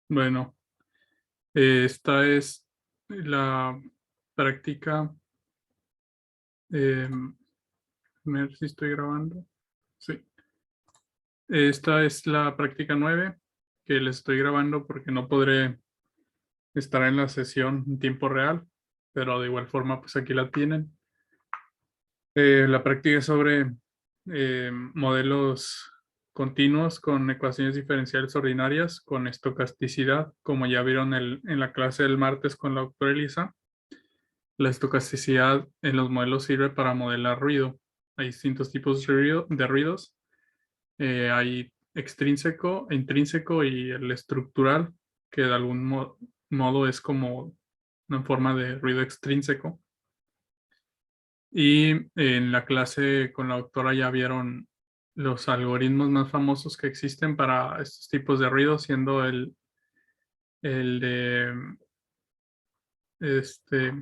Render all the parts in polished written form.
Bueno, esta es la práctica. A ver si estoy grabando. Sí. Esta es la práctica 9 que les estoy grabando porque no podré estar en la sesión en tiempo real, pero de igual forma, pues aquí la tienen. La práctica es sobre modelos continuos con ecuaciones diferenciales ordinarias con estocasticidad, como ya vieron en la clase del martes con la doctora Elisa. La estocasticidad en los modelos sirve para modelar ruido. Hay distintos tipos de ruidos. Hay extrínseco, intrínseco y el estructural, que de algún modo es como una forma de ruido extrínseco. Y en la clase con la doctora ya vieron los algoritmos más famosos que existen para estos tipos de ruido, siendo el de este,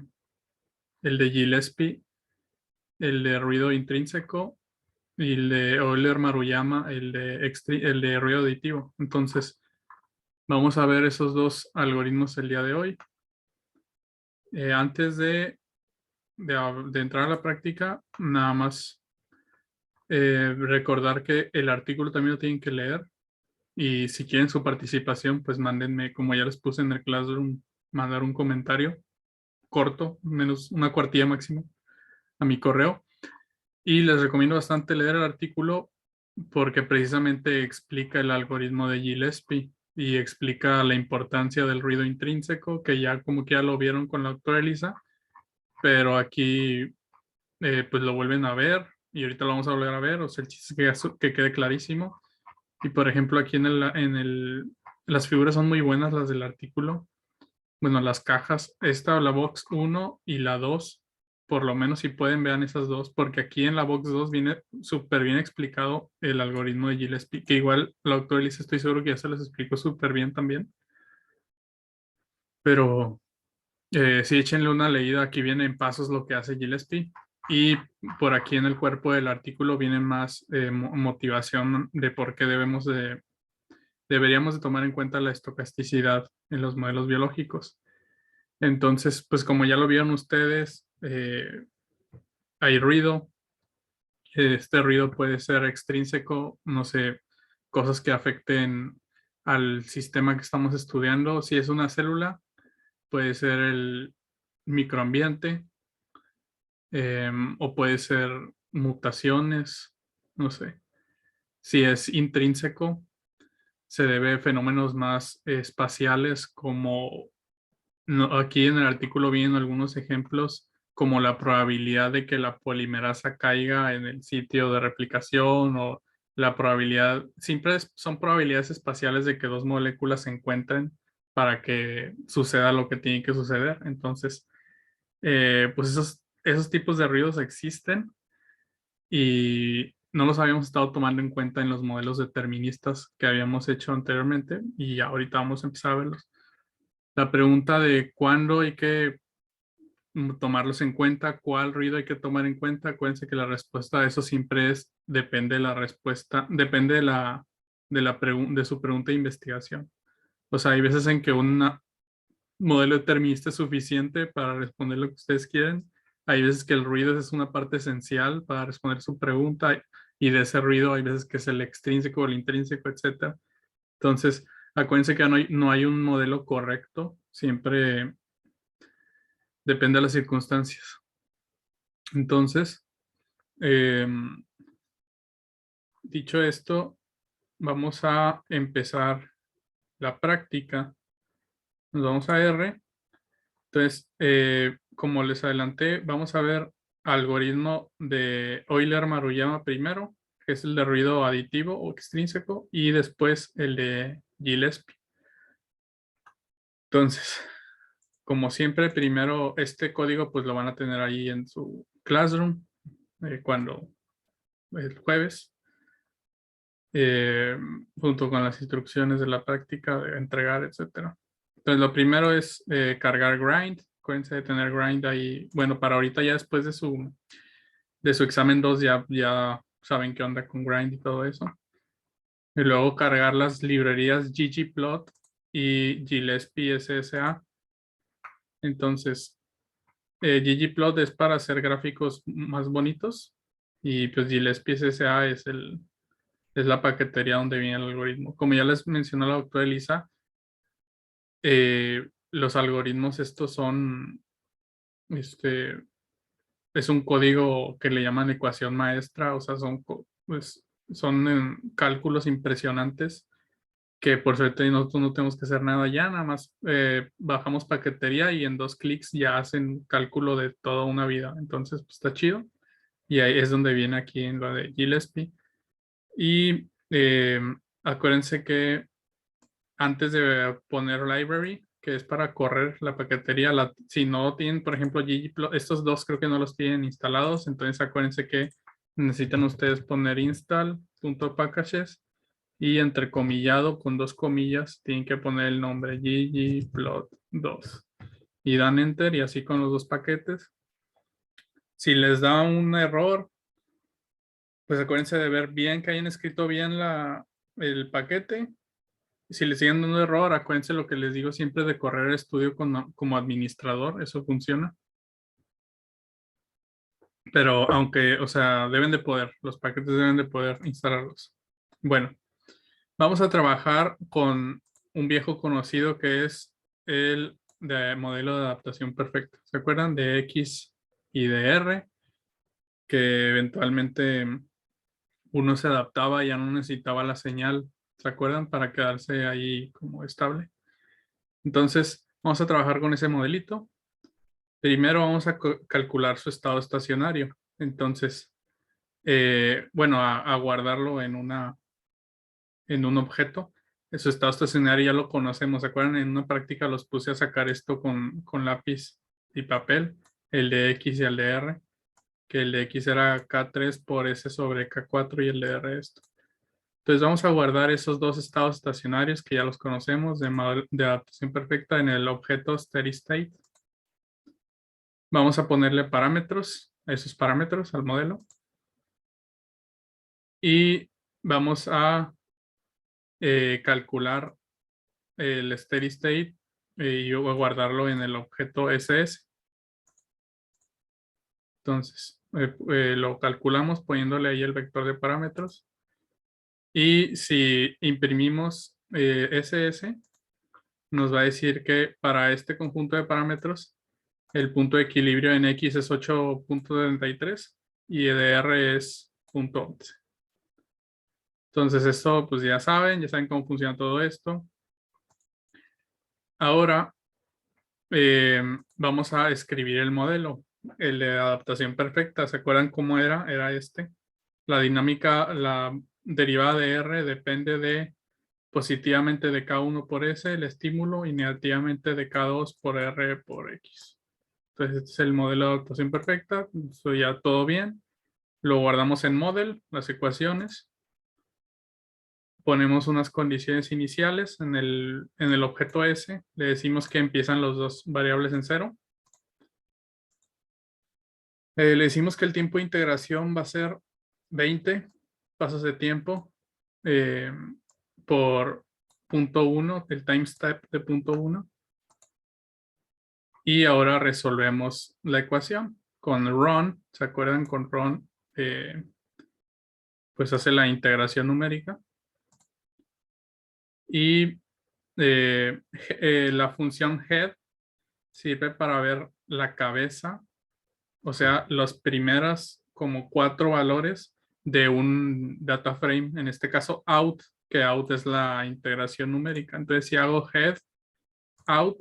el de Gillespie, el de ruido intrínseco y el de Euler-Maruyama, el de ruido aditivo. Entonces, vamos a ver esos dos algoritmos el día de hoy. Antes de entrar a la práctica, nada más recordar que el artículo también lo tienen que leer y si quieren su participación, pues mándenme, como ya les puse en el Classroom, mandar un comentario corto, menos una cuartilla máximo, a mi correo. Y les recomiendo bastante leer el artículo porque precisamente explica el algoritmo de Gillespie y explica la importancia del ruido intrínseco, que ya como que ya lo vieron con la doctora Elisa, pero aquí pues lo vuelven a ver y ahorita lo vamos a volver a ver, o sea, el chiste es que quede clarísimo. Y por ejemplo, aquí las figuras son muy buenas, las del artículo. Bueno, las cajas, esta, la box 1 y la 2, por lo menos si pueden vean esas dos, porque aquí en la box 2 viene súper bien explicado el algoritmo de Gillespie, que igual la doctora Elisa estoy seguro que ya se les explicó súper bien también, pero sí échenle una leída, aquí viene en pasos lo que hace Gillespie, y por aquí en el cuerpo del artículo viene más motivación de por qué deberíamos de tomar en cuenta la estocasticidad en los modelos biológicos. Entonces, pues como ya lo vieron ustedes, hay ruido. Este ruido puede ser extrínseco, no sé, cosas que afecten al sistema que estamos estudiando. Si es una célula, puede ser el microambiente, o puede ser mutaciones, no sé. Si es intrínseco, se debe a fenómenos más espaciales como aquí en el artículo vienen algunos ejemplos como la probabilidad de que la polimerasa caiga en el sitio de replicación o la probabilidad, siempre son probabilidades espaciales de que dos moléculas se encuentren para que suceda lo que tiene que suceder. Entonces, pues esos tipos de ruidos existen y no los habíamos estado tomando en cuenta en los modelos deterministas que habíamos hecho anteriormente y ahorita vamos a empezar a verlos. La pregunta de cuándo hay que tomarlos en cuenta, cuál ruido hay que tomar en cuenta, acuérdense que la respuesta a eso siempre depende de la respuesta, depende de su pregunta de investigación. O sea, hay veces en que un modelo determinista es suficiente para responder lo que ustedes quieren. Hay veces que el ruido es una parte esencial para responder su pregunta y de ese ruido hay veces que es el extrínseco o el intrínseco, etcétera. Entonces, acuérdense que no hay un modelo correcto, siempre depende de las circunstancias. Entonces, eh, dicho esto, vamos a empezar la práctica. Nos vamos a R. Entonces, como les adelanté, vamos a ver algoritmo de Euler-Maruyama primero, que es el de ruido aditivo o extrínseco, y después el de Gillespie. Entonces, como siempre, primero este código pues lo van a tener ahí en su Classroom cuando el jueves, eh, junto con las instrucciones de la práctica, de entregar, etcétera. Entonces, lo primero es cargar grind. Acuérdense de tener grind ahí. Bueno, para ahorita ya después de su examen 2 ya saben qué onda con grind y todo eso. Y luego cargar las librerías ggplot y Gillespie SSA. Entonces, ggplot es para hacer gráficos más bonitos y pues Gillespie SSA es la paquetería donde viene el algoritmo. Como ya les mencionó la doctora Elisa, los algoritmos estos son, es un código que le llaman ecuación maestra, o sea, pues, son cálculos impresionantes que por suerte nosotros no tenemos que hacer nada ya, nada más bajamos paquetería y en 2 clics ya hacen cálculo de toda una vida. Entonces, pues está chido. Y ahí es donde viene aquí en lo de Gillespie. Y acuérdense que antes de poner library, que es para correr la paquetería, si no tienen, por ejemplo, ggplot, estos dos creo que no los tienen instalados, entonces acuérdense que necesitan ustedes poner install.packages y entrecomillado con 2 comillas tienen que poner el nombre ggplot2 y dan enter y así con los 2 paquetes. Si les da un error, pues acuérdense de ver bien que hayan escrito bien el paquete. Si les siguen dando error, acuérdense lo que les digo siempre de correr el estudio como administrador, eso funciona. Pero aunque, o sea, deben de poder, los paquetes deben de poder instalarlos. Bueno, vamos a trabajar con un viejo conocido que es el de modelo de adaptación perfecta. ¿Se acuerdan de X y de R? Que eventualmente uno se adaptaba y ya no necesitaba la señal, ¿se acuerdan? Para quedarse ahí como estable. Entonces, vamos a trabajar con ese modelito. Primero vamos a calcular su estado estacionario. Entonces, bueno, a guardarlo en un objeto. Su estado estacionario ya lo conocemos. ¿Se acuerdan? En una práctica los puse a sacar esto con lápiz y papel, el de X y el de R, que el de X era K3 por S sobre K4 y el de R esto. Entonces vamos a guardar esos 2 estados estacionarios que ya los conocemos de adaptación perfecta en el objeto steady state. Vamos a ponerle parámetros a esos parámetros al modelo. Y vamos a calcular el steady state y yo voy a guardarlo en el objeto SS. Entonces, lo calculamos poniéndole ahí el vector de parámetros. Y si imprimimos SS, nos va a decir que para este conjunto de parámetros, el punto de equilibrio en X es 8.33 y EDR es 0.11. Entonces esto pues ya saben cómo funciona todo esto. Ahora vamos a escribir el modelo, el de adaptación perfecta. ¿Se acuerdan cómo era? Era este. La dinámica, la derivada de R depende de positivamente de K1 por S, el estímulo, y negativamente de K2 por R por X. Entonces este es el modelo de adaptación perfecta. Eso ya todo bien. Lo guardamos en model, las ecuaciones. Ponemos unas condiciones iniciales en el objeto S. Le decimos que empiezan los 2 variables en 0. Le decimos que el tiempo de integración va a ser 20 pasos de tiempo por punto 1, el time step de punto 1. Y ahora resolvemos la ecuación con run. ¿Se acuerdan? Con run, pues hace la integración numérica. Y la función head sirve para ver la cabeza, o sea, las primeras como 4 valores de un data frame, en este caso out, que out es la integración numérica. Entonces, si hago head out,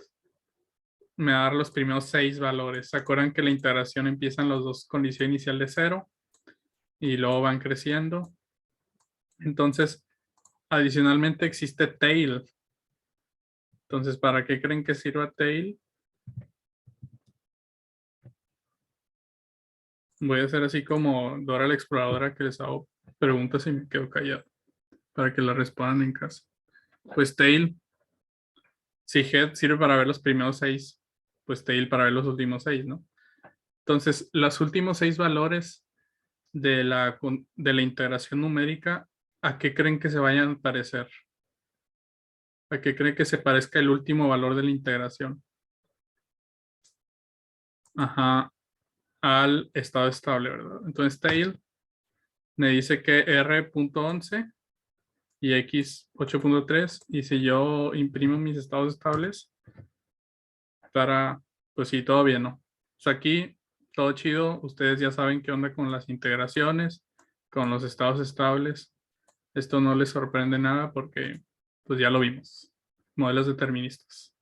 me va a dar los primeros 6 valores. ¿Se acuerdan que la integración empieza en los 2 condición inicial de 0 y luego van creciendo? Entonces, adicionalmente existe tail. Entonces, ¿para qué creen que sirva tail? Voy a hacer así como Dora la exploradora que les hago preguntas y me quedo callado para que la respondan en casa. Pues tail, si head sirve para ver los primeros 6, pues tail para ver los últimos 6, ¿no? Entonces, los últimos 6 valores de la integración numérica, ¿a qué creen que se vayan a parecer? ¿A qué cree que se parezca el último valor de la integración? Ajá, al estado estable, ¿verdad? Entonces tail me dice que R.11 y X 8.3. Y si yo imprimo mis estados estables, pues sí, todo bien, ¿no? O sea, aquí todo chido. Ustedes ya saben qué onda con las integraciones, con los estados estables. Esto no les sorprende nada porque pues ya lo vimos. Modelos deterministas.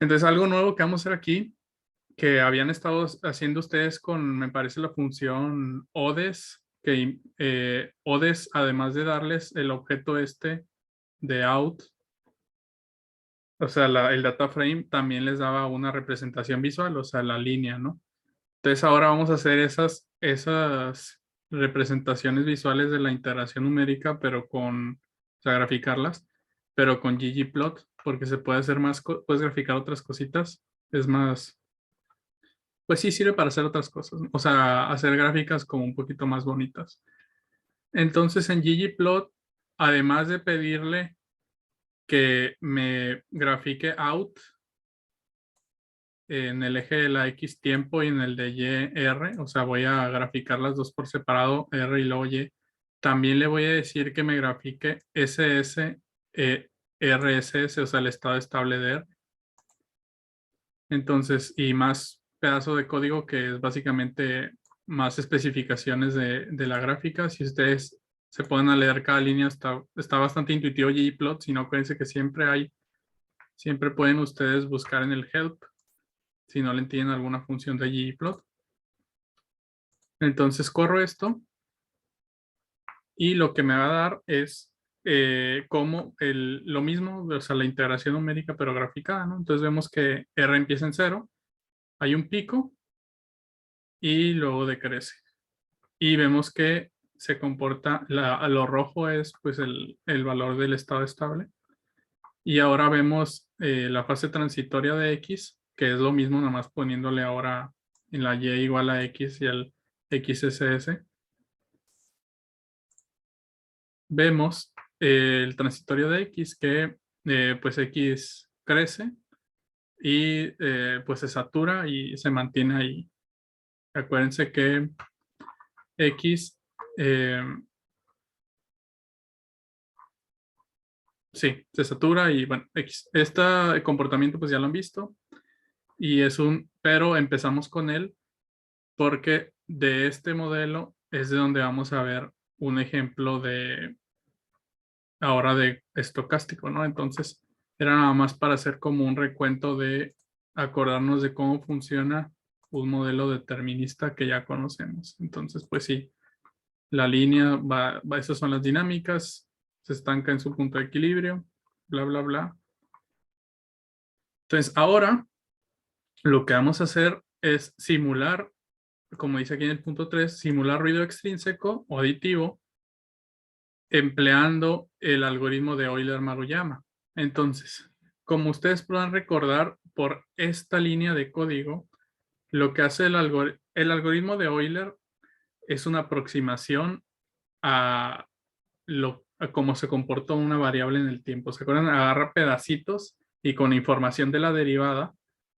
Entonces, algo nuevo que vamos a hacer aquí, que habían estado haciendo ustedes con, me parece, la función ODES, que ODES, además de darles el objeto este de out, o sea, el data frame también les daba una representación visual, o sea, la línea, ¿no? Entonces ahora vamos a hacer esas representaciones visuales de la integración numérica, pero o sea, graficarlas, pero con ggplot, porque se puede hacer más, puedes graficar otras cositas. Es más, pues sí sirve para hacer otras cosas, ¿no? O sea, hacer gráficas como un poquito más bonitas. Entonces en ggplot, además de pedirle que me grafique out en el eje de la X tiempo y en el de Y R, o sea, voy a graficar las dos por separado, R y luego Y. También le voy a decir que me grafique SS, RSS, o sea, el estado estable de R. Entonces, y más pedazo de código que es básicamente más especificaciones de la gráfica. Si ustedes se ponen a leer cada línea, está bastante intuitivo ggplot, si no, acuérdense que siempre pueden ustedes buscar en el help si no le entienden alguna función de ggplot. Entonces corro esto y lo que me va a dar es como lo mismo, o sea, la integración numérica pero graficada, ¿no? Entonces vemos que R empieza en 0, hay un pico y luego decrece. Y vemos que se comporta, a lo rojo es pues el valor del estado estable. Y ahora vemos la fase transitoria de X, que es lo mismo, nada más poniéndole ahora en la Y igual a X y el XSS. Vemos el transitorio de X que pues X crece y pues se satura y se mantiene ahí. Acuérdense que X, eh, sí, se satura y bueno, X. Este comportamiento pues ya lo han visto y pero empezamos con él porque de este modelo es de donde vamos a ver un ejemplo ahora de estocástico, ¿no? Entonces, era nada más para hacer como un recuento de acordarnos de cómo funciona un modelo determinista que ya conocemos. Entonces, pues sí, la línea esas son las dinámicas, se estanca en su punto de equilibrio, bla, bla, bla. Entonces, ahora lo que vamos a hacer es simular, como dice aquí en el punto 3, simular ruido extrínseco o aditivo empleando el algoritmo de Euler-Maruyama. Entonces, como ustedes podrán recordar por esta línea de código, lo que hace el algoritmo de Euler es una aproximación a cómo se comportó una variable en el tiempo. ¿Se acuerdan? Agarra pedacitos y con información de la derivada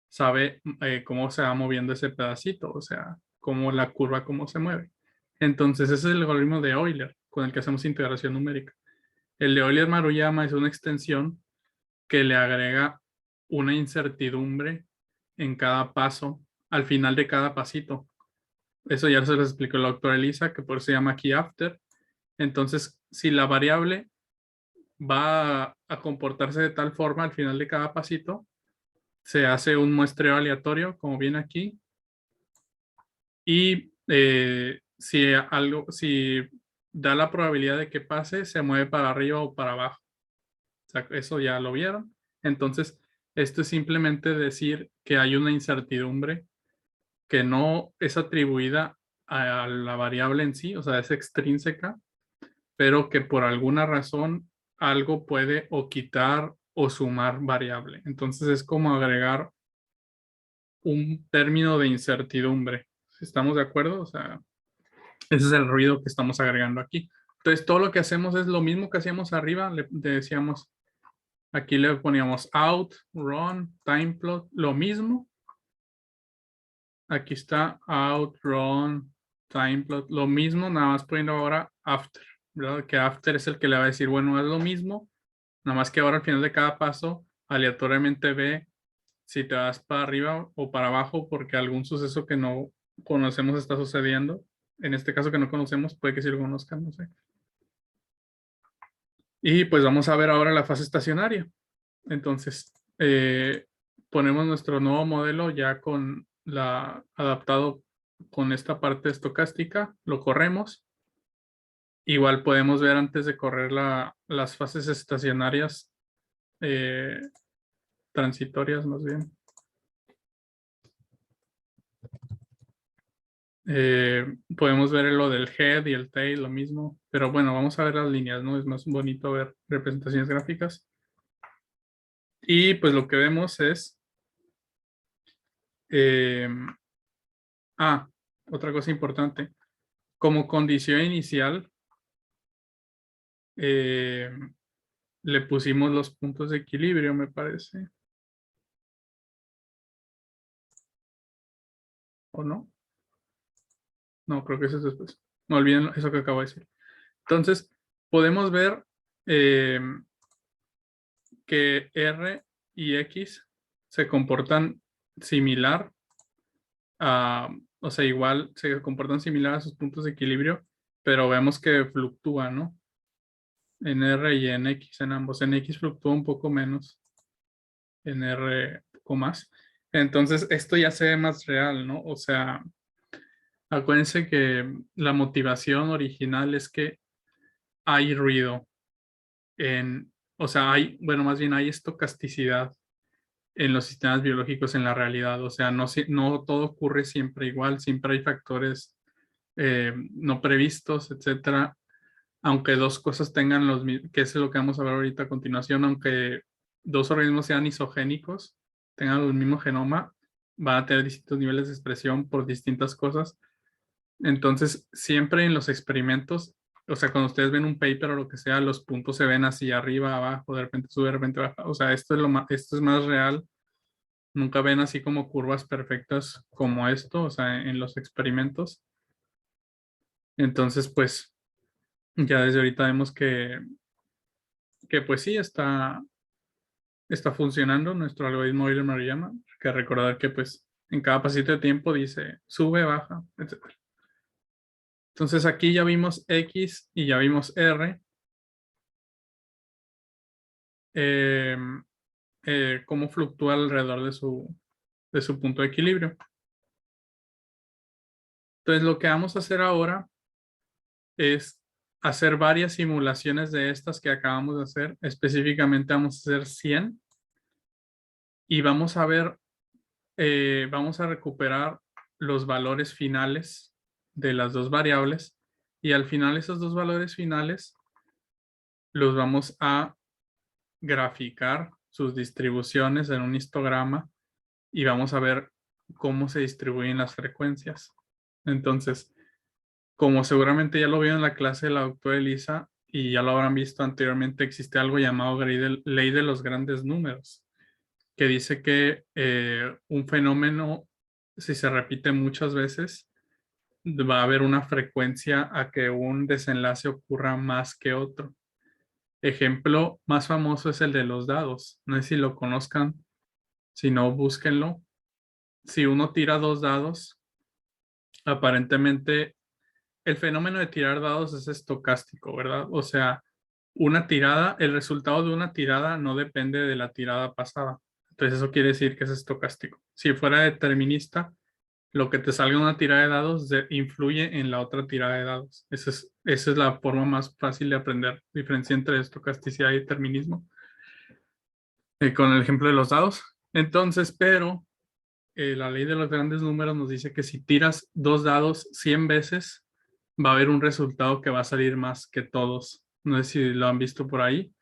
sabe cómo se va moviendo ese pedacito, o sea, cómo la curva, cómo se mueve. Entonces, ese es el algoritmo de Euler con el que hacemos integración numérica. El de Euler-Maruyama es una extensión que le agrega una incertidumbre en cada paso, al final de cada pasito. Eso ya se les explicó el doctor Elisa, que por eso se llama key after. Entonces, si la variable va a comportarse de tal forma al final de cada pasito, se hace un muestreo aleatorio, como viene aquí, y si da la probabilidad de que pase, se mueve para arriba o para abajo. O sea, eso ya lo vieron. Entonces, esto es simplemente decir que hay una incertidumbre que no es atribuida a la variable en sí, o sea, es extrínseca, pero que por alguna razón algo puede o quitar o sumar variable. Entonces es como agregar un término de incertidumbre. ¿Estamos de acuerdo? O sea, ese es el ruido que estamos agregando aquí. Entonces todo lo que hacemos es lo mismo que hacíamos arriba. Le decíamos Aquí le poníamos out, run, time plot, lo mismo. Aquí está out, run, time plot, lo mismo, nada más poniendo ahora after, ¿verdad? Que after es el que le va a decir, bueno, es lo mismo, nada más que ahora al final de cada paso, aleatoriamente ve si te vas para arriba o para abajo porque algún suceso que no conocemos está sucediendo. En este caso que no conocemos, puede que sí lo conozcan, no sé. Y pues vamos a ver ahora la fase estacionaria. Entonces, ponemos nuestro nuevo modelo ya con adaptado con esta parte estocástica, lo corremos. Igual podemos ver antes de correr las fases estacionarias transitorias más bien. Podemos ver lo del head y el tail, lo mismo. Pero bueno, vamos a ver las líneas, ¿no? Es más bonito ver representaciones gráficas. Y pues lo que vemos es... otra cosa importante. Como condición inicial, le pusimos los puntos de equilibrio, me parece. ¿O no? No, creo que eso es después. No olviden eso que acabo de decir. Entonces, podemos ver que R y X se comportan similar a, o sea, igual se comportan similar a sus puntos de equilibrio, pero vemos que fluctúa, ¿no? En R y en X, en ambos. En X fluctúa un poco menos, en R un poco más. Entonces, esto ya se ve más real, ¿no? O sea, acuérdense que la motivación original es que hay ruido o sea, bueno, más bien hay estocasticidad en los sistemas biológicos en la realidad. O sea, no todo ocurre siempre igual, siempre hay factores no previstos, etcétera. Aunque dos cosas tengan los mismos, que es lo que vamos a ver ahorita a continuación, aunque dos organismos sean isogénicos, tengan el mismo genoma, van a tener distintos niveles de expresión por distintas cosas. Entonces, siempre en los experimentos, o sea, cuando ustedes ven un paper o lo que sea, los puntos se ven así arriba, abajo, de repente sube, de repente baja. O sea, esto es más real. Nunca ven así como curvas perfectas como esto, o sea, en los experimentos. Entonces, pues, ya desde ahorita vemos que pues sí, está funcionando nuestro algoritmo Euler-Maruyama. Que recordar que pues en cada pasito de tiempo dice sube, baja, etc. Entonces aquí ya vimos X y ya vimos R. eh, cómo fluctúa alrededor de su punto de equilibrio. Entonces lo que vamos a hacer ahora es hacer varias simulaciones de estas que acabamos de hacer. Específicamente vamos a hacer 100 y vamos a ver, vamos a recuperar los valores finales de las dos variables y al final esos dos valores finales los vamos a graficar sus distribuciones en un histograma y vamos a ver cómo se distribuyen las frecuencias. Entonces, como seguramente ya lo vieron en la clase de la doctora Elisa y ya lo habrán visto anteriormente, existe algo llamado ley de los grandes números, que dice que un fenómeno, si se repite muchas veces, va a haber una frecuencia a que un desenlace ocurra más que otro. Ejemplo más famoso es el de los dados. No sé si lo conozcan, si no, búsquenlo. Si uno tira dos dados, aparentemente el fenómeno de tirar dados es estocástico, ¿verdad? O sea, una tirada, el resultado de una tirada no depende de la tirada pasada. Entonces eso quiere decir que es estocástico. Si fuera determinista, lo que te salga en una tirada de dados influye en la otra tirada de dados. Esa es la forma más fácil de aprender, diferencia entre estocasticidad y determinismo, con el ejemplo de los dados. Entonces, pero la ley de los grandes números nos dice que si tiras dos dados 100 veces, va a haber un resultado que va a salir más que todos. No sé si lo han visto por ahí.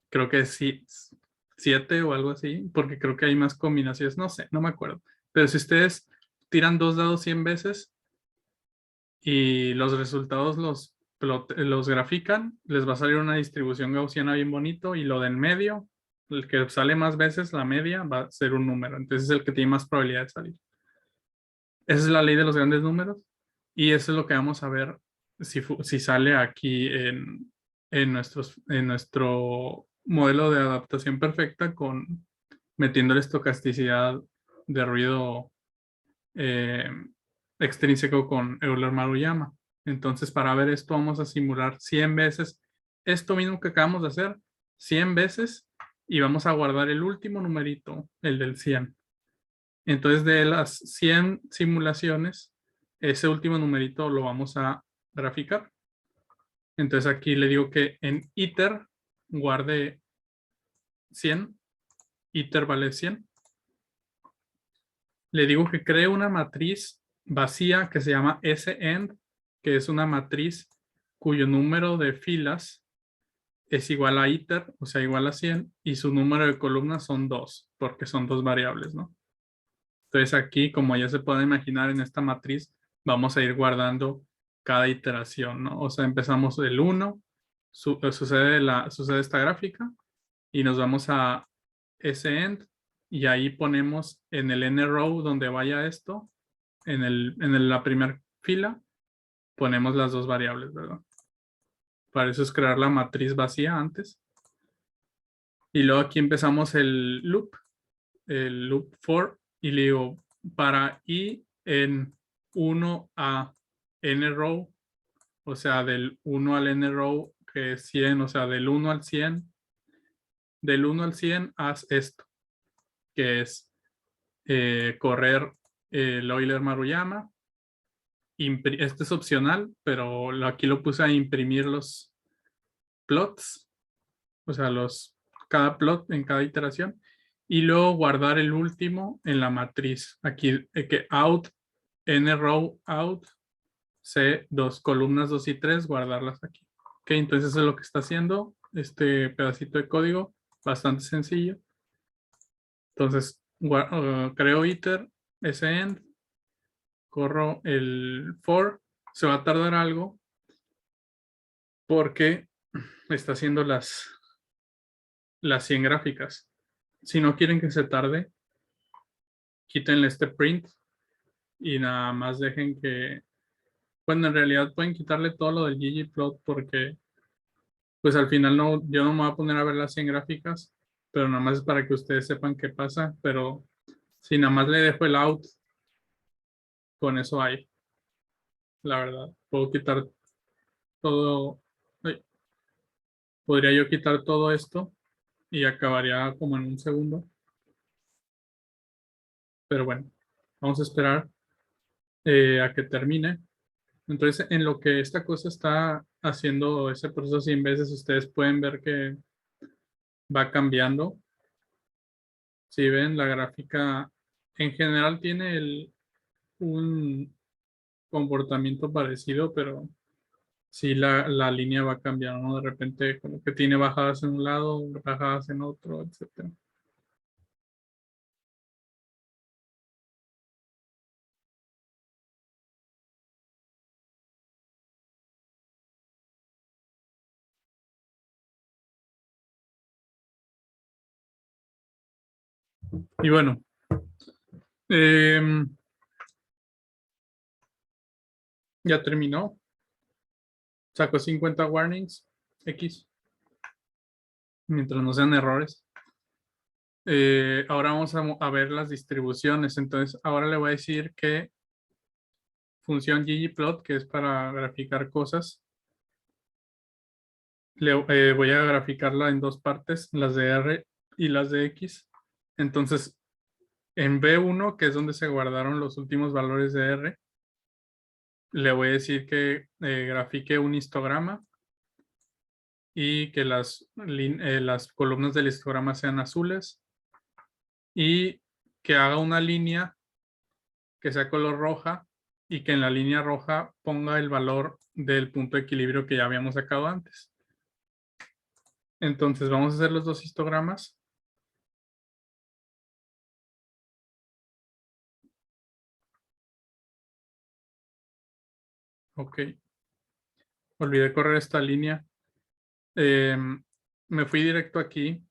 Creo que sí, 7 o algo así, porque creo que hay más combinaciones. No sé, no me acuerdo. Pero si ustedes tiran dos dados 100 veces y los resultados los grafican, les va a salir una distribución gaussiana bien bonito y lo de en medio El que sale más veces, la media, va a ser un número. Entonces es el que tiene más probabilidad de salir. Esa es la ley de los grandes números. Y eso es lo que vamos a ver si sale aquí en nuestro modelo de adaptación perfecta con metiendo la estocasticidad de ruido eh, extrínseco con Euler-Maruyama. Entonces, para ver esto, vamos a simular 100 veces esto mismo que acabamos de hacer, 100 veces, y vamos a guardar el último numerito, el del 100. Entonces, de las 100 simulaciones, ese último numerito lo vamos a graficar. Entonces, aquí le digo que en iter guarde 100, iter vale 100. Le digo que cree una matriz vacía que se llama SEnd, que es una matriz cuyo número de filas es igual a iter, o sea, igual a 100, y su número de columnas son 2, porque son dos variables, ¿no? Entonces aquí, como ya se puede imaginar en esta matriz, vamos a ir guardando cada iteración, ¿no? O sea, empezamos del 1, sucede esta gráfica, y nos vamos a SEnd, y ahí ponemos en el nRow donde vaya esto, la primera fila, ponemos las dos variables, ¿verdad? Para eso es crear la matriz vacía antes. Y luego aquí empezamos el loop for, y le digo, para i en 1 a nRow, o sea, del 1 al nRow, que es 100, o sea, del 1 al 100, del 1 al 100 haz esto, que es correr el Euler-Maruyama. Este es opcional, pero aquí lo puse a imprimir los plots, o sea, cada plot en cada iteración, y luego guardar el último en la matriz. Aquí, que out, nRow out, C, dos columnas 2 y 3, guardarlas aquí. Ok, entonces eso es lo que está haciendo este pedacito de código, bastante sencillo. Entonces, creo iter, SEnd, corro el for, se va a tardar algo porque está haciendo las 100 gráficas. Si no quieren que se tarde, quítenle este print y nada más dejen que, bueno, en realidad pueden quitarle todo lo del ggplot porque pues al final no, yo no me voy a poner a ver las 100 gráficas, pero nada más es para que ustedes sepan qué pasa, pero si nada más le dejo el out, con eso hay, la verdad. Puedo quitar todo, ay, podría yo quitar todo esto y acabaría como en un segundo, pero bueno, vamos a esperar a que termine. Entonces, en lo que esta cosa está haciendo ese proceso 100 veces, ustedes pueden ver que va cambiando. Si ven, la gráfica en general tiene un comportamiento parecido, pero sí la línea va cambiando, ¿no? De repente como que tiene bajadas en un lado, bajadas en otro, etcétera. Y bueno, ya terminó. Sacó 50 warnings X, mientras no sean errores. Ahora vamos a ver las distribuciones. Entonces, ahora le voy a decir que función ggplot, que es para graficar cosas, voy a graficarla en dos partes, las de R y las de X. Entonces, en B1, que es donde se guardaron los últimos valores de R, le voy a decir que grafique un histograma y que las columnas del histograma sean azules y que haga una línea que sea color roja y que en la línea roja ponga el valor del punto de equilibrio que ya habíamos sacado antes. Entonces vamos a hacer los dos histogramas. Ok. Olvidé correr esta línea. Me fui directo aquí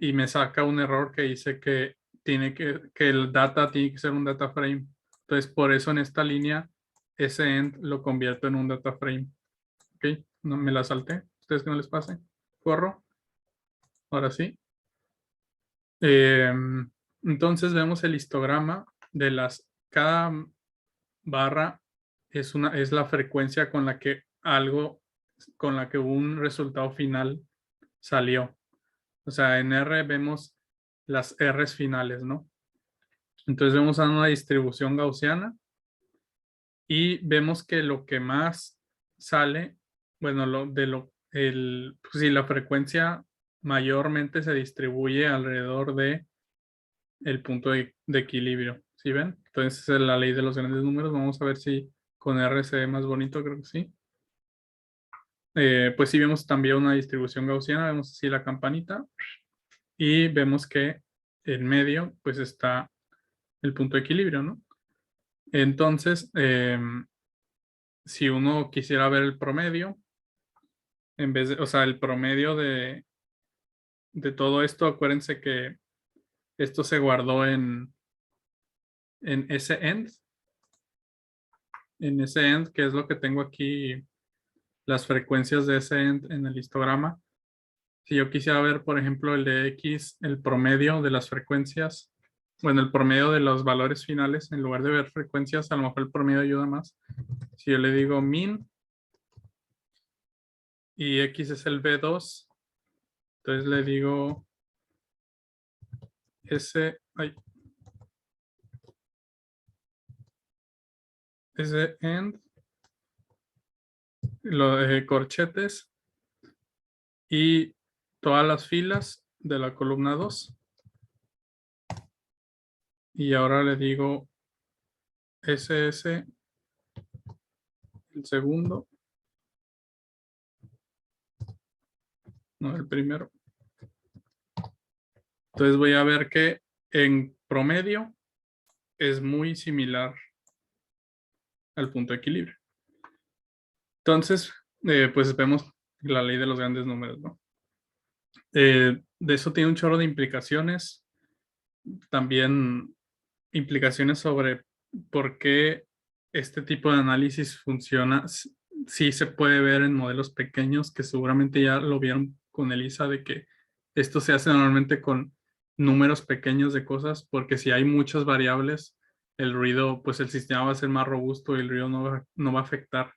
y me saca un error que dice que el data tiene que ser un data frame. Entonces, por eso en esta línea, ese end lo convierto en un data frame. Ok, no me la salté. ¿Ustedes que no les pase? Corro. Ahora sí. Entonces vemos el histograma de cada barra es la frecuencia con la que un resultado final salió. O sea, en R vemos las R's finales, ¿no? Entonces vemos a una distribución gaussiana y vemos que lo que más sale, bueno, pues sí, la frecuencia mayormente se distribuye alrededor de el punto de equilibrio. ¿Sí ven? Entonces es la ley de los grandes números. Vamos a ver si con R se ve más bonito, creo que sí. Pues sí vemos también una distribución gaussiana, vemos así la campanita y vemos que en medio pues está el punto de equilibrio, ¿no? Entonces, si uno quisiera ver el promedio, o sea, el promedio de todo esto, acuérdense que esto se guardó en ese end, que es lo que tengo aquí, las frecuencias de ese end en el histograma. Si yo quisiera ver, por ejemplo, el de X, el promedio de las frecuencias, bueno, el promedio de los valores finales, en lugar de ver frecuencias, a lo mejor el promedio ayuda más. Si yo le digo min y X es el B2, entonces le digo ese end, lo de corchetes y todas las filas de la columna 2. Y ahora le digo SS, el segundo, no el primero. Entonces voy a ver que en promedio es muy similar al punto de equilibrio. Entonces, pues vemos la ley de los grandes números, ¿no? De eso tiene un chorro de implicaciones. También implicaciones sobre por qué este tipo de análisis funciona. Sí se puede ver en modelos pequeños, que seguramente ya lo vieron con Elisa, de que esto se hace normalmente con números pequeños de cosas, porque si hay muchas variables, el ruido, pues el sistema va a ser más robusto y el ruido no va a afectar.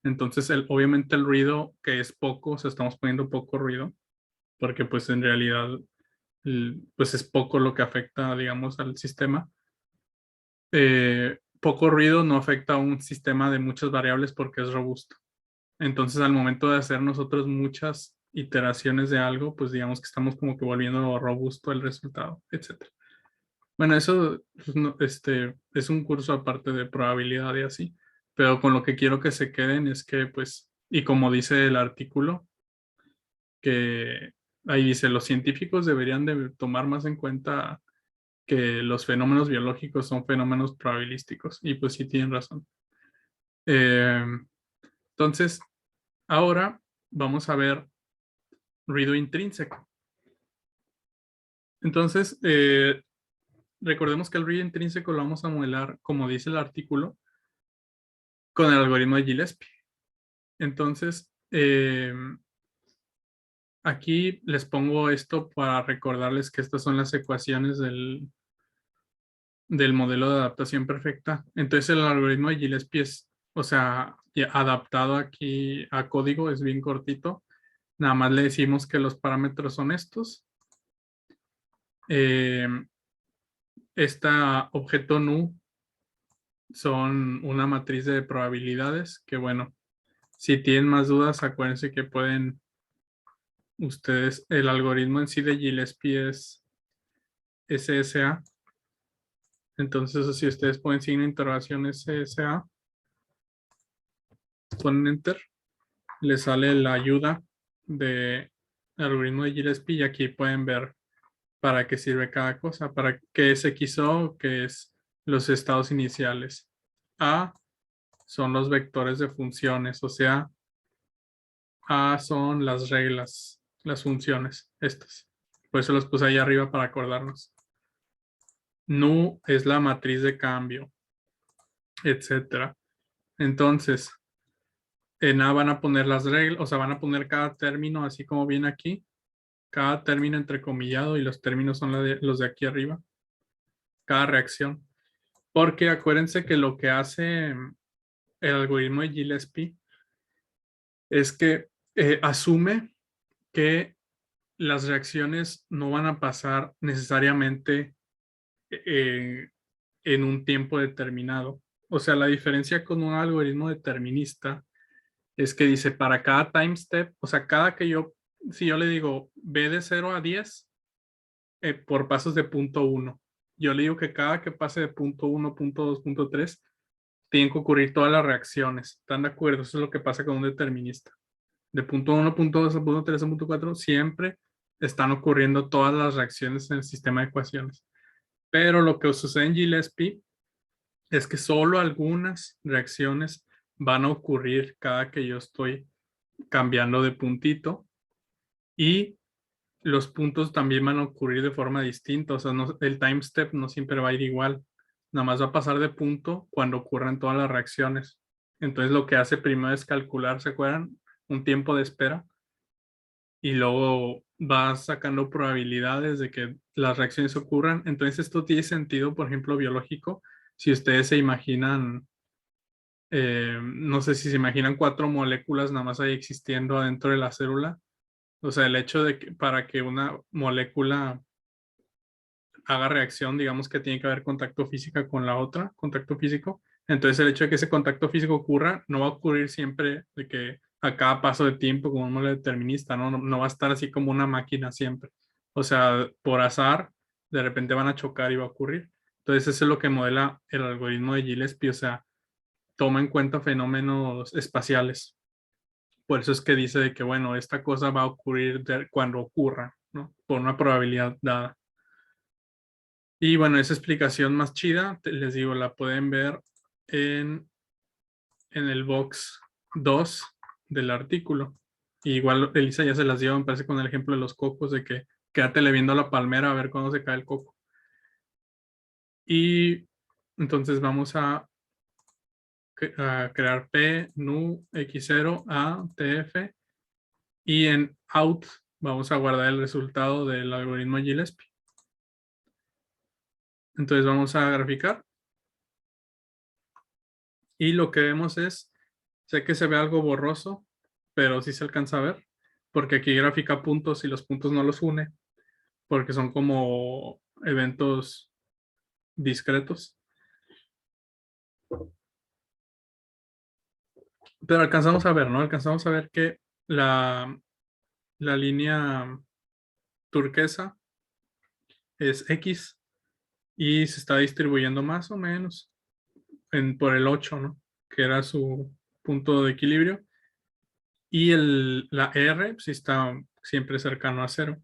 Entonces, obviamente el ruido, que es poco, o sea, estamos poniendo poco ruido, porque pues en realidad pues es poco lo que afecta, digamos, al sistema. Poco ruido no afecta a un sistema de muchas variables porque es robusto. Entonces, al momento de hacer nosotros muchas iteraciones de algo, pues digamos que estamos como que volviendo robusto el resultado, etc. Bueno, eso pues, es un curso aparte de probabilidad y así, pero con lo que quiero que se queden es que, pues, y como dice el artículo, que ahí dice, los científicos deberían de tomar más en cuenta que los fenómenos biológicos son fenómenos probabilísticos, y pues sí tienen razón. Entonces, ahora vamos a ver ruido intrínseco. Entonces, recordemos que el ruido intrínseco lo vamos a modelar, como dice el artículo, con el algoritmo de Gillespie. Entonces, aquí les pongo esto para recordarles que estas son las ecuaciones del modelo de adaptación perfecta. Entonces, el algoritmo de Gillespie es, o sea, ya adaptado aquí a código, es bien cortito. Nada más le decimos que los parámetros son estos. Esta objeto nu son una matriz de probabilidades que, bueno, si tienen más dudas, acuérdense que pueden ustedes, el algoritmo en sí de Gillespie es SSA. Entonces, si ustedes ponen signo de interrogación SSA, ponen enter, les sale la ayuda de algoritmo de Gillespie y aquí pueden ver para qué sirve cada cosa, para qué es XO, que es los estados iniciales. A son los vectores de funciones, o sea, A son las reglas, las funciones, estas. Por eso los puse ahí arriba para acordarnos. Nu es la matriz de cambio, etcétera. Entonces, en A van a poner las reglas, o sea, van a poner cada término así como viene aquí. Cada término entrecomillado y los términos son los de aquí arriba. Cada reacción. Porque acuérdense que lo que hace el algoritmo de Gillespie es que asume que las reacciones no van a pasar necesariamente en un tiempo determinado. O sea, la diferencia con un algoritmo determinista es que dice para cada time step, o sea, si yo le digo ve de 0 a 10 por pasos de punto 1, yo le digo que cada que pase de punto 1, punto 2, punto 3, tienen que ocurrir todas las reacciones. ¿Están de acuerdo? Eso es lo que pasa con un determinista. De punto 1, punto 2, a punto 3, a punto 4, siempre están ocurriendo todas las reacciones en el sistema de ecuaciones. Pero lo que sucede en Gillespie es que solo algunas reacciones van a ocurrir cada que yo estoy cambiando de puntito y los puntos también van a ocurrir de forma distinta. O sea, el time step no siempre va a ir igual. Nada más va a pasar de punto cuando ocurran todas las reacciones. Entonces lo que hace primero es calcular, ¿se acuerdan? Un tiempo de espera. Y luego va sacando probabilidades de que las reacciones ocurran. Entonces esto tiene sentido, por ejemplo, biológico. Si ustedes se imaginan, no sé si se imaginan 4 moléculas nada más ahí existiendo adentro de la célula. O sea, el hecho de que para que una molécula haga reacción, digamos que tiene que haber contacto físico con la otra, contacto físico. Entonces el hecho de que ese contacto físico ocurra no va a ocurrir siempre de que a cada paso de tiempo como un modelo determinista, ¿no? No va a estar así como una máquina siempre. O sea, por azar, de repente van a chocar y va a ocurrir. Entonces eso es lo que modela el algoritmo de Gillespie, o sea, toma en cuenta fenómenos espaciales. Por eso es que dice de que, bueno, esta cosa va a ocurrir cuando ocurra, ¿no? Por una probabilidad dada. Y bueno, esa explicación más chida, les digo, la pueden ver en el box 2 del artículo. Y igual Elisa ya se las dio, me parece, con el ejemplo de los cocos, de que quédatele viendo la palmera a ver cuándo se cae el coco. Y entonces vamos a crear P, NU, X0, A, TF. Y en out vamos a guardar el resultado del algoritmo Gillespie. Entonces vamos a graficar. Y lo que vemos es, sé que se ve algo borroso, pero sí se alcanza a ver, porque aquí grafica puntos y los puntos no los une, porque son como eventos discretos. Pero alcanzamos a ver, ¿no? Alcanzamos a ver que la línea turquesa es X y se está distribuyendo más o menos por el 8, ¿no? Que era su punto de equilibrio. Y la R sí está siempre cercano a 0.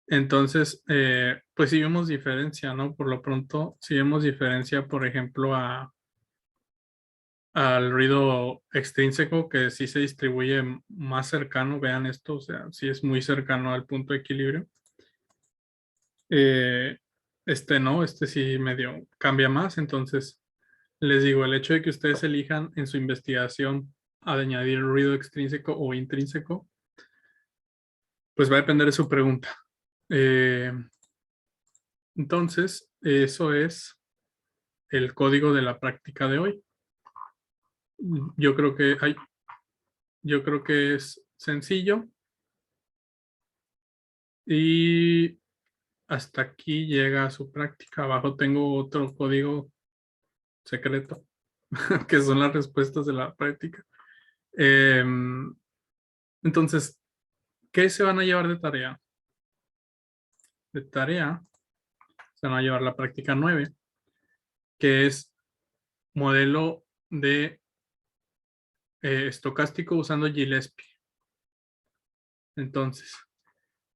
Entonces, pues sí vemos diferencia, ¿no? Por lo pronto, sí vemos diferencia, por ejemplo, al ruido extrínseco, que sí se distribuye más cercano. Vean esto, o sea, sí es muy cercano al punto de equilibrio. Este no, este sí medio cambia más. Entonces, les digo, el hecho de que ustedes elijan en su investigación a añadir ruido extrínseco o intrínseco, pues va a depender de su pregunta. Entonces, eso es el código de la práctica de hoy. Yo creo que es sencillo y hasta aquí llega su práctica. Abajo tengo otro código secreto que son las respuestas de la práctica. Entonces, ¿qué se van a llevar de tarea? De tarea se van a llevar la práctica 9, que es modelo de estocástico usando Gillespie. Entonces,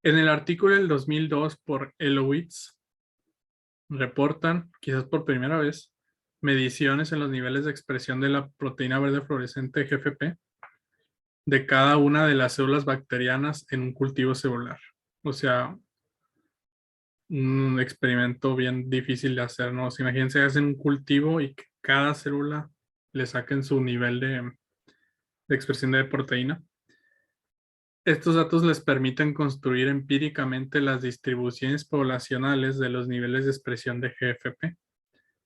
en el artículo del 2002 por Elowitz, reportan, quizás por primera vez, mediciones en los niveles de expresión de la proteína verde fluorescente GFP de cada una de las células bacterianas en un cultivo celular. O sea, un experimento bien difícil de hacer, ¿no? O sea, imagínense, hacen un cultivo y que cada célula le saquen su nivel de expresión de proteína. Estos datos les permiten construir empíricamente las distribuciones poblacionales de los niveles de expresión de GFP.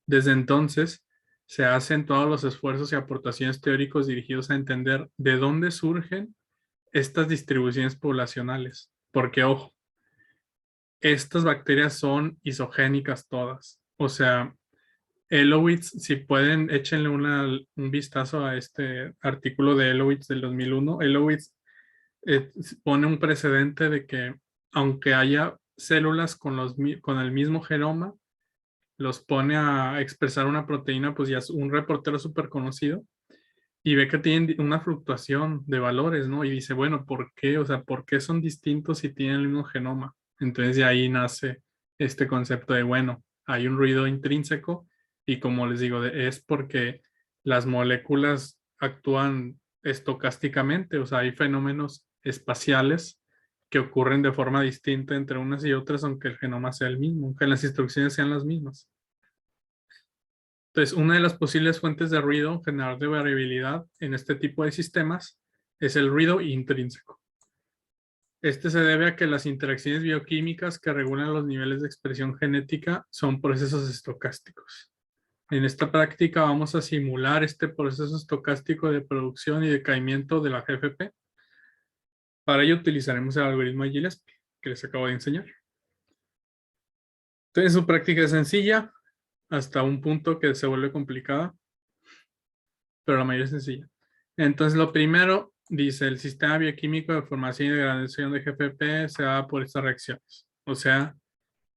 Desde entonces, se hacen todos los esfuerzos y aportaciones teóricos dirigidos a entender de dónde surgen estas distribuciones poblacionales. Porque, ojo, estas bacterias son isogénicas todas. O sea, Elowitz, si pueden, échenle un vistazo a este artículo de Elowitz del 2001. Elowitz pone un precedente de que aunque haya células con el mismo genoma, los pone a expresar una proteína, pues ya es un reportero súper conocido y ve que tienen una fluctuación de valores, ¿no? Y dice, bueno, ¿por qué? O sea, ¿por qué son distintos si tienen el mismo genoma? Entonces de ahí nace este concepto de, bueno, hay un ruido intrínseco y como les digo, es porque las moléculas actúan estocásticamente, o sea, hay fenómenos espaciales que ocurren de forma distinta entre unas y otras, aunque el genoma sea el mismo, aunque las instrucciones sean las mismas. Entonces, una de las posibles fuentes de ruido generador de variabilidad en este tipo de sistemas es el ruido intrínseco. Este se debe a que las interacciones bioquímicas que regulan los niveles de expresión genética son procesos estocásticos. En esta práctica vamos a simular este proceso estocástico de producción y decaimiento de la GFP. Para ello utilizaremos el algoritmo de Gillespie, que les acabo de enseñar. Entonces, su práctica es sencilla, hasta un punto que se vuelve complicada, pero la mayoría es sencilla. Entonces, lo primero, dice, el sistema bioquímico de formación y degradación de GFP se da por estas reacciones. O sea,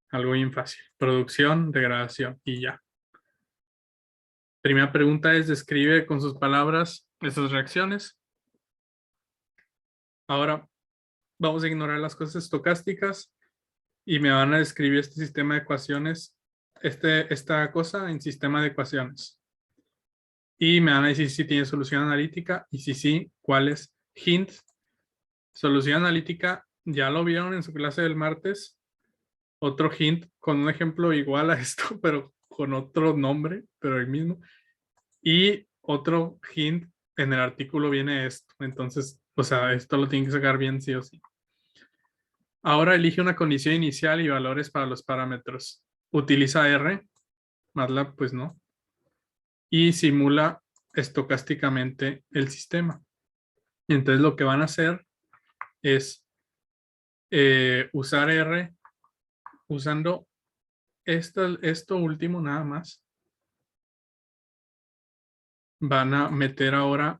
algo bien fácil. Producción, degradación y ya. Primera pregunta es, describe con sus palabras estas reacciones. Ahora, vamos a ignorar las cosas estocásticas y me van a describir este sistema de ecuaciones, esta cosa en sistema de ecuaciones. Y me van a decir si tiene solución analítica y si sí, cuáles. Hint, solución analítica, ya lo vieron en su clase del martes. Otro hint con un ejemplo igual a esto, pero con otro nombre, pero el mismo. Y otro hint, en el artículo viene esto. Entonces, o sea, esto lo tienen que sacar bien sí o sí. Ahora elige una condición inicial y valores para los parámetros. Utiliza R, MATLAB pues no. Y simula estocásticamente el sistema. Entonces lo que van a hacer es usar R usando esto último nada más. Van a meter ahora,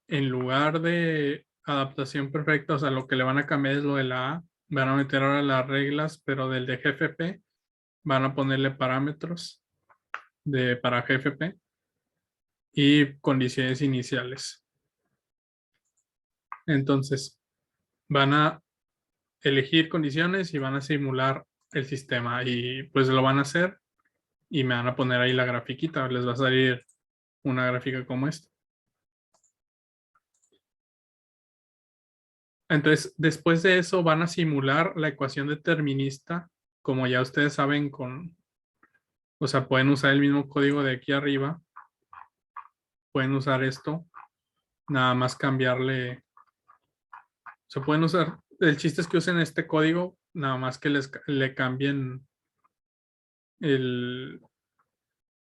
en lugar de adaptación perfecta, o sea, lo que le van a cambiar es lo de la A. Van a meter ahora las reglas, pero del de GFP. Van a ponerle parámetros para GFP y condiciones iniciales. Entonces, van a elegir condiciones y van a simular el sistema y pues lo van a hacer y me van a poner ahí la grafiquita. Les va a salir una gráfica como esta. Entonces, después de eso van a simular la ecuación determinista, como ya ustedes saben, o sea, pueden usar el mismo código de aquí arriba. Pueden usar esto, nada más cambiarle. Se pueden usar, el chiste es que usen este código, nada más que le cambien el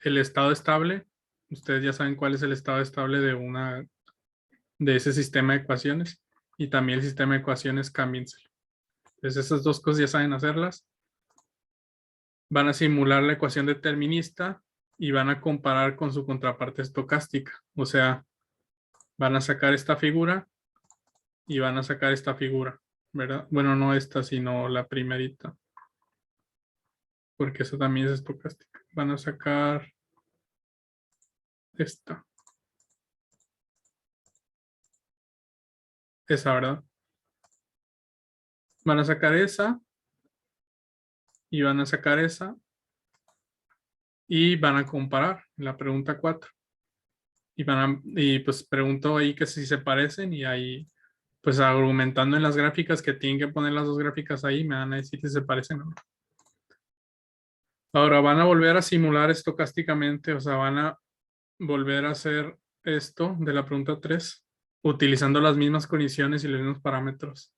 estado estable. Ustedes ya saben cuál es el estado estable de ese sistema de ecuaciones. Y también el sistema de ecuaciones, cámbienselo. Entonces esas dos cosas ya saben hacerlas. Van a simular la ecuación determinista y van a comparar con su contraparte estocástica. O sea, van a sacar esta figura y van a sacar esta figura, ¿verdad? Bueno, no esta, sino la primerita. Porque eso también es estocástica. Van a sacar esta. Esa, ¿verdad? Van a sacar esa y van a sacar esa y van a comparar la pregunta 4. Y pues pregunto ahí que si se parecen y ahí pues argumentando en las gráficas que tienen que poner las dos gráficas ahí me van a decir si se parecen o no. Ahora van a volver a simular estocásticamente, o sea, van a volver a hacer esto de la pregunta 3 utilizando las mismas condiciones y los mismos parámetros.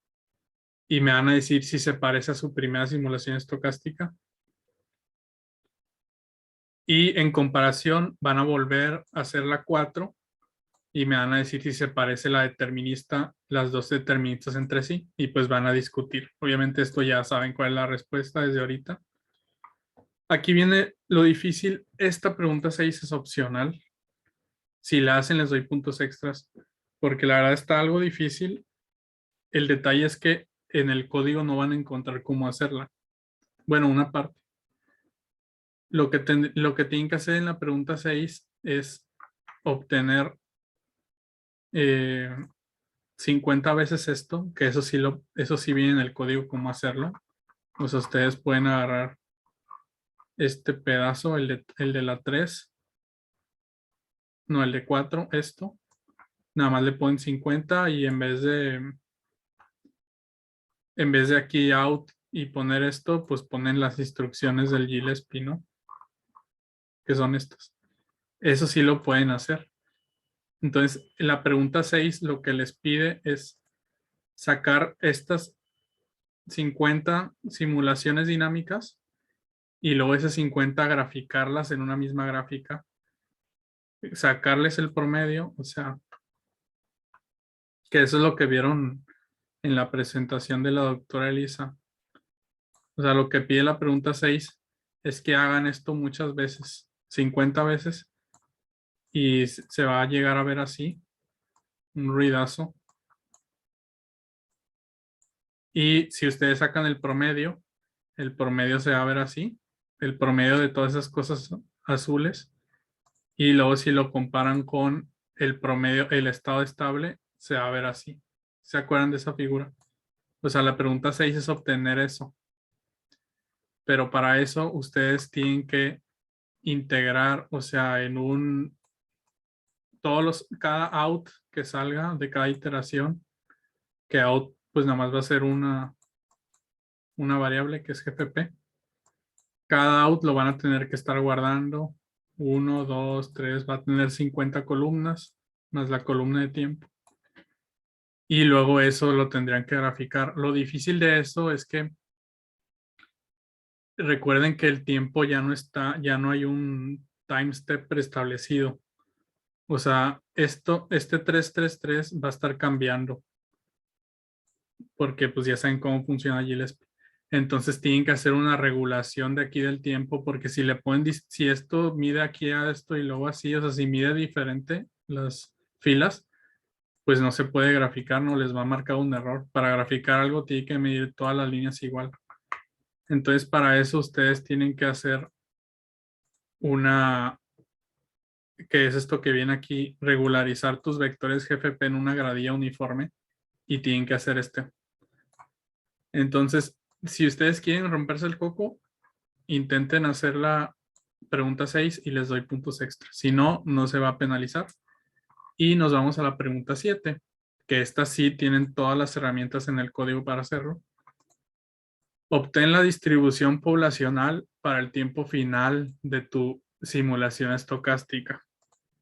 Y me van a decir si se parece a su primera simulación estocástica. Y en comparación van a volver a hacer la 4 y me van a decir si se parece la determinista, las dos deterministas entre sí, y pues van a discutir. Obviamente esto ya saben cuál es la respuesta desde ahorita. Aquí viene lo difícil. Esta pregunta 6 es opcional. Si la hacen les doy puntos extras, porque la verdad está algo difícil. El detalle es que en el código no van a encontrar cómo hacerla. Bueno, una parte. Lo que tienen que hacer en la pregunta 6 es obtener 50 veces esto, que eso sí viene en el código cómo hacerlo. O sea, ustedes pueden agarrar este pedazo, el de la 3, no, el de 4, esto. Nada más le ponen 50 y en vez de aquí out y poner esto, pues ponen las instrucciones del Gillespie, ¿no? Que son estas. Eso sí lo pueden hacer. Entonces, en la pregunta 6 lo que les pide es sacar estas 50 simulaciones dinámicas y luego esas 50 graficarlas en una misma gráfica, sacarles el promedio, o sea, que eso es lo que vieron en la presentación de la doctora Elisa. O sea, lo que pide la pregunta 6 es que hagan esto muchas veces, 50 veces, y se va a llegar a ver así, un ruidazo. Y si ustedes sacan el promedio se va a ver así, el promedio de todas esas cosas azules. Y luego si lo comparan con el promedio, el estado estable, se va a ver así. ¿Se acuerdan de esa figura? O sea, la pregunta 6 es obtener eso. Pero para eso ustedes tienen que integrar, o sea, cada out que salga de cada iteración, que out pues nada más va a ser una variable que es GPP. Cada out lo van a tener que estar guardando. 1, 2, 3, va a tener 50 columnas, más la columna de tiempo. Y luego eso lo tendrían que graficar. Lo difícil de eso es que recuerden que el tiempo ya no está, ya no hay un time step preestablecido. O sea, este 333 va a estar cambiando porque pues ya saben cómo funciona Gillespie. Entonces tienen que hacer una regulación de aquí del tiempo porque si le ponen, si esto mide aquí a esto y luego así, o sea, si mide diferente las filas, pues no se puede graficar, no les va a marcar un error. Para graficar algo tiene que medir todas las líneas igual. Entonces para eso ustedes tienen que hacer que es esto que viene aquí, regularizar tus vectores GFP en una gradilla uniforme y tienen que hacer Entonces, si ustedes quieren romperse el coco, intenten hacer la pregunta 6 y les doy puntos extra. Si no, no se va a penalizar. Y nos vamos a la pregunta 7, que esta sí tienen todas las herramientas en el código para hacerlo. Obtén la distribución poblacional para el tiempo final de tu simulación estocástica.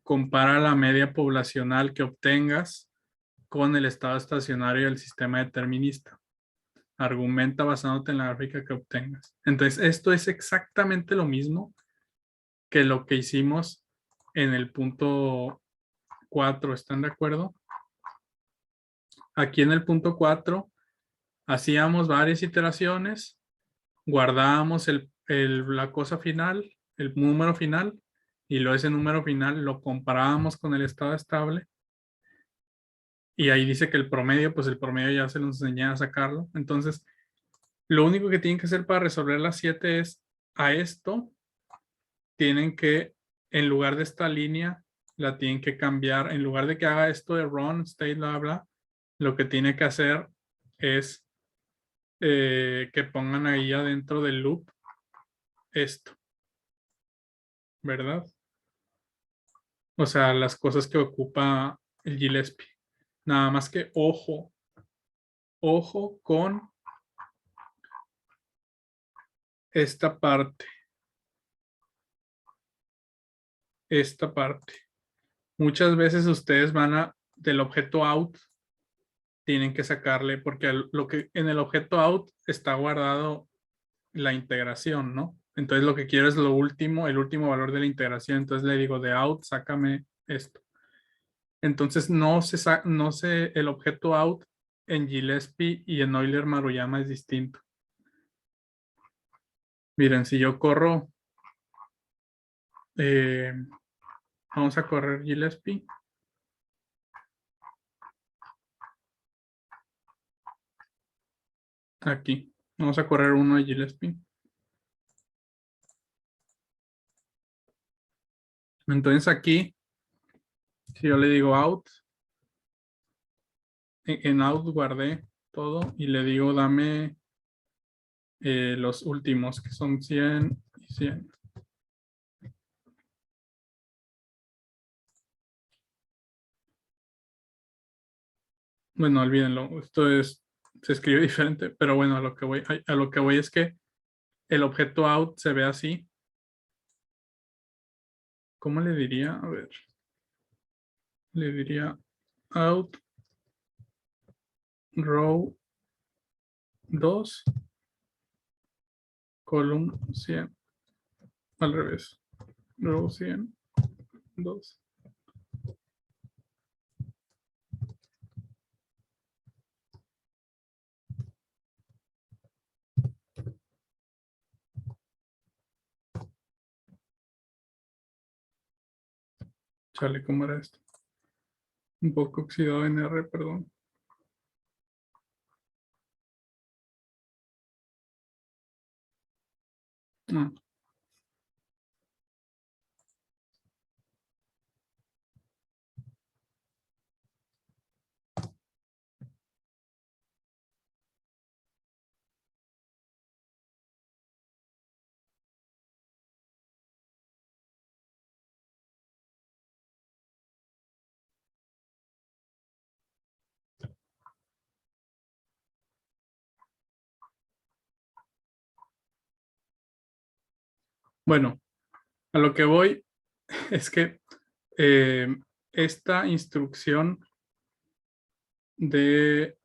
Compara la media poblacional que obtengas con el estado estacionario del sistema determinista. Argumenta basándote en la gráfica que obtengas. Entonces, esto es exactamente lo mismo que lo que hicimos en el punto 4. ¿Están de acuerdo? Aquí en el punto 4 hacíamos varias iteraciones, guardábamos la cosa final, el número final, y luego ese número final lo comparábamos con el estado estable. Y ahí dice que el promedio, pues el promedio ya se nos enseña a sacarlo. Entonces, lo único que tienen que hacer para resolver las 7 es a esto, tienen que, en lugar de esta línea, la tienen que cambiar. En lugar de que haga esto de run, state, bla, bla, lo que tiene que hacer es que pongan ahí adentro del loop esto, ¿verdad? O sea, las cosas que ocupa el Gillespie. Nada más que ojo con esta parte. esta parte. Muchas veces ustedes del objeto out, tienen que sacarle, porque lo que en el objeto out está guardado la integración, ¿no? Entonces lo que quiero es lo último, el último valor de la integración. Entonces le digo de out, sácame esto. Entonces no sé, el objeto out en Gillespie y en Euler Maruyama es distinto. Miren, si yo corro, vamos a correr Gillespie. Aquí, vamos a correr uno de Gillespie. Entonces aquí, si yo le digo out, en out guardé todo y le digo dame los últimos, que son 100 y 100. Bueno, olvídenlo, se escribe diferente, pero bueno, a lo que voy es que el objeto out se ve así. ¿Cómo le diría? A ver, le diría out row 2 column 100, al revés, row 100, 2. Chale, ¿cómo era esto? Un poco oxidado en R, perdón. Ah, bueno, a lo que voy es que eh, esta instrucción les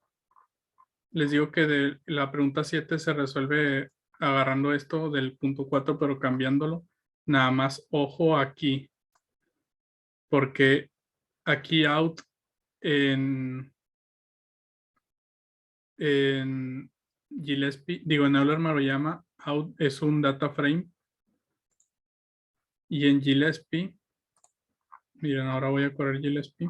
digo que de la pregunta 7 se resuelve agarrando esto del punto 4, pero cambiándolo. Nada más, ojo aquí, porque aquí out en, en Gillespie, digo en Euler Maruyama, out es un data frame. Y en Gillespie, miren, ahora voy a correr Gillespie.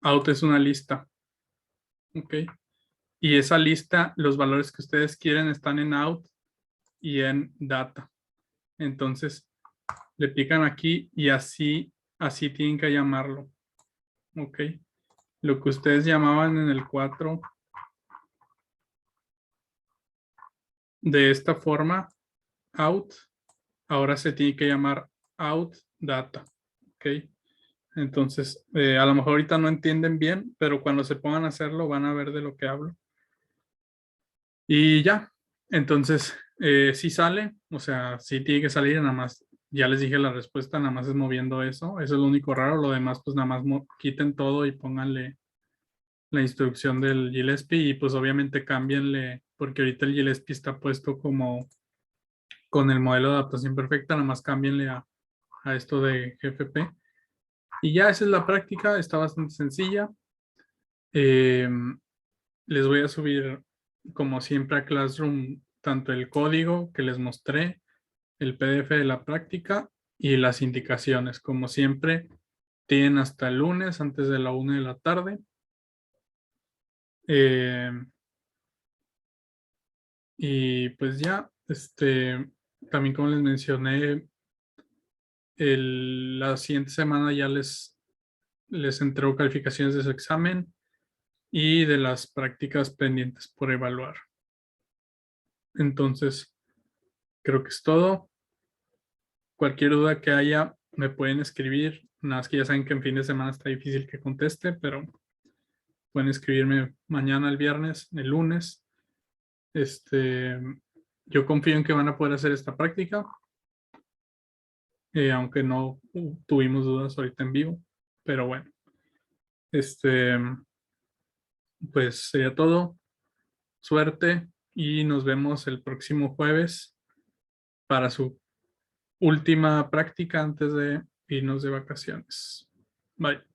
Out es una lista. Ok. Y esa lista, los valores que ustedes quieren están en out y en data. Entonces, le pican aquí y así tienen que llamarlo. Ok. Lo que ustedes llamaban en el 4 de esta forma, out, ahora se tiene que llamar out data. Ok. Entonces, a lo mejor ahorita no entienden bien, pero cuando se pongan a hacerlo van a ver de lo que hablo. Y ya, entonces, sí sale, o sea, sí tiene que salir, nada más, ya les dije la respuesta, nada más es moviendo eso es lo único raro, lo demás pues nada más quiten todo y pónganle la instrucción del Gillespie y pues obviamente cámbienle, porque ahorita el Gillespie está puesto como con el modelo de adaptación perfecta, nada más cámbienle a esto de GFP. Y ya esa es la práctica, está bastante sencilla. Eh, Les voy a subir, como siempre, a Classroom tanto el código que les mostré, el PDF de la práctica y las indicaciones. Como siempre, tienen hasta el lunes antes de la 1 de la tarde. Eh, y pues ya, también como les mencioné, la siguiente semana ya les entrego calificaciones de su examen y de las prácticas pendientes por evaluar. Entonces, creo que es todo. Cualquier duda que haya, me pueden escribir. Nada más que ya saben que en fin de semana está difícil que conteste, pero pueden escribirme mañana, el viernes, el lunes. Yo confío en que van a poder hacer esta práctica, aunque no tuvimos dudas ahorita en vivo, pero bueno, este, pues sería todo. Suerte y nos vemos el próximo jueves para su última práctica antes de irnos de vacaciones. Bye.